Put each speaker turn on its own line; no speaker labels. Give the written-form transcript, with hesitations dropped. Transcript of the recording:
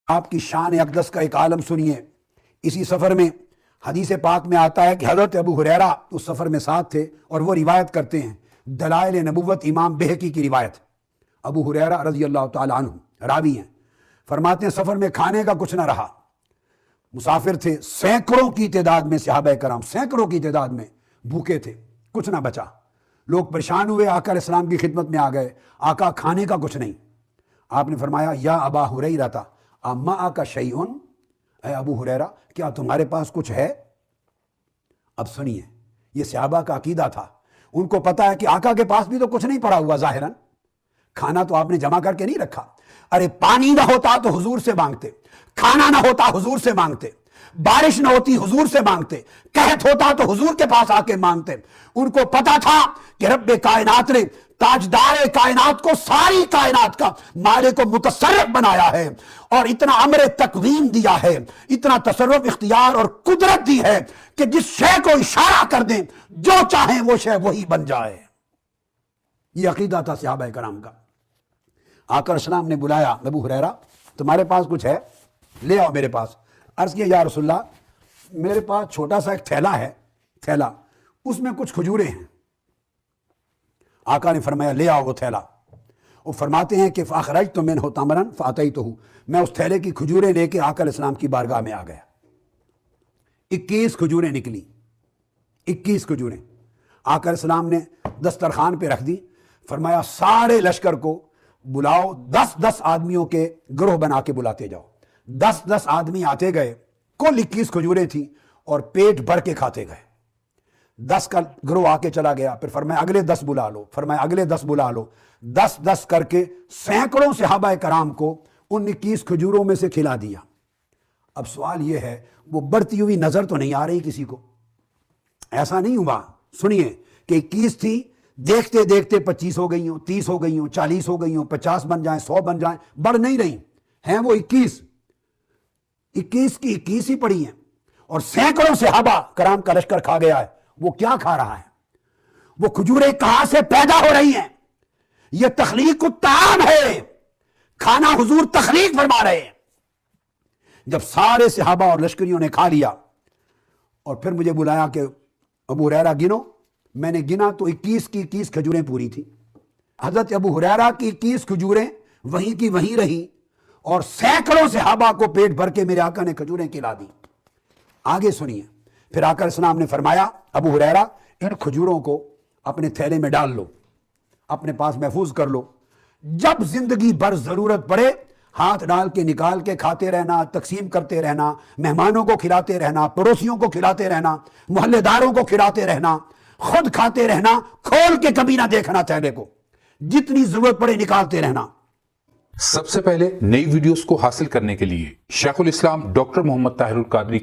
آپ کی شان اقدس کا ایک عالم سنیے۔ اسی سفر میں حدیث پاک میں آتا ہے کہ حضرت ابو ہریرہ اس سفر میں ساتھ تھے اور وہ روایت کرتے ہیں، دلائل نبوت امام بہقی کی روایت۔ ابو ہریرہ رضی اللہ تعالی عنہ راوی ہیں، فرماتے ہیں سفر میں کھانے کا کچھ نہ رہا، مسافر تھے، سینکڑوں کی تعداد میں صحابہ کرام سینکڑوں کی تعداد میں بھوکے تھے، کچھ نہ بچا۔ لوگ پریشان ہوئے، آقا علیہ السلام کی خدمت میں آ گئے، آقا کھانے کا کچھ نہیں۔ آپ نے فرمایا یا ابا ہریرہ اما آقا شیئن، اے ابو ہریرہ کیا تمہارے پاس کچھ ہے؟ اب سنیے، یہ صحابہ کا عقیدہ تھا، ان کو پتا ہے کہ آقا کے پاس بھی تو کچھ نہیں پڑا ہوا ظاہراً، کھانا تو آپ نے جمع کر کے نہیں رکھا۔ ارے پانی نہ ہوتا تو حضور سے مانگتے، کھانا نہ ہوتا حضور سے مانگتے، بارش نہ ہوتی حضور سے مانگتے، قحط ہوتا تو حضور کے پاس آ کے مانگتے۔ ان کو پتا تھا کہ رب کائنات نے تاجدار کائنات کو، ساری کائنات کا مالک و متصرف بنایا ہے، اور اتنا امر تقویم دیا ہے، اتنا تصرف اختیار اور قدرت دی ہے کہ جس شے کو اشارہ کر دیں جو چاہیں وہ شے وہی بن جائے۔ یہ عقیدہ تھا صحابہ کرام کا۔ آقا علیہ السلام نے بلایا، ابو ہریرہ تمہارے پاس کچھ ہے؟ لے آؤ میرے پاس۔ عرض کیا یا رسول اللہ میرے پاس چھوٹا سا ایک تھیلا ہے، تھیلا، اس میں کچھ کھجوریں ہیں۔ آقا نے فرمایا لے آؤ وہ تھیلا۔ وہ فرماتے ہیں کہ فاخرجت منہ تمرا فاتیتہ، میں اس تھیلے کی کھجوریں لے کے آقا علیہ السلام کی بارگاہ میں آ گیا۔ 21 کھجوریں نکلی، 21 کھجوریں۔ آقا علیہ السلام نے دسترخوان پہ رکھ دی، فرمایا سارے لشکر کو بلاؤ، 10 آدمیوں کے گروہ بنا کے بلاتے جاؤ۔ 10 آدمی آتے گئے، کل 21 کھجوریں تھیں اور پیٹ بھر کے کھاتے گئے۔ 10 کا گروہ آ کے چلا گیا، پھر فرمایا اگلے 10 بلا لو، فرمایا اگلے 10 بلا لو، 10 کر کے سینکڑوں صحابہ کرام کو ان 21 کھجوروں میں سے کھلا دیا۔ اب سوال یہ ہے وہ بڑھتی ہوئی نظر تو نہیں آ رہی کسی کو؟ ایسا نہیں ہوا، سنیے کہ 21 تھی، دیکھتے دیکھتے 25 ہو گئی ہوں، 30 ہو گئی ہوں، 40 ہو گئی ہوں، 50 بن جائیں، 100 بن جائیں، بڑھ نہیں رہی ہیں، وہ 21 کی 21 ہی پڑی ہیں، اور سینکڑوں صحابہ کرام کا لشکر کھا گیا ہے۔ وہ کیا کھا رہا ہے؟ وہ کھجوریں کہاں سے پیدا ہو رہی ہیں؟ یہ تخلیق الطعام ہے، کھانا حضور تخلیق فرما رہے ہیں۔ جب سارے صحابہ اور لشکریوں نے کھا لیا اور پھر مجھے بلایا کہ ابو ہریرہ گنو، میں نے گنا تو 21 کی 21 کھجوریں پوری تھی۔ حضرت ابو ہریرہ کی 21 کھجوریں وہیں کی وہیں رہی، اور سینکڑوں صحابہ کو پیٹ بھر کے میرے آقا نے کھجوریں کھلا دی۔ آگے سنیے، پھر آقا علیہ السلام نے فرمایا ابو ہریرہ ان کھجوروں کو اپنے تھیلے میں ڈال لو، اپنے پاس محفوظ کر لو، جب زندگی بھر ضرورت پڑے ہاتھ ڈال کے نکال کے کھاتے رہنا، تقسیم کرتے رہنا، مہمانوں کو کھلاتے رہنا، پڑوسیوں کو کھلاتے رہنا، محلے داروں کو کھلاتے رہنا، خود کھاتے رہنا، کھول کے کبھی نہ دیکھنا تھیلے کو، جتنی ضرورت پڑے نکالتے رہنا۔
سب سے پہلے نئی ویڈیوز کو حاصل کرنے کے لیے شیخ الاسلام ڈاکٹر محمد طاہر القادری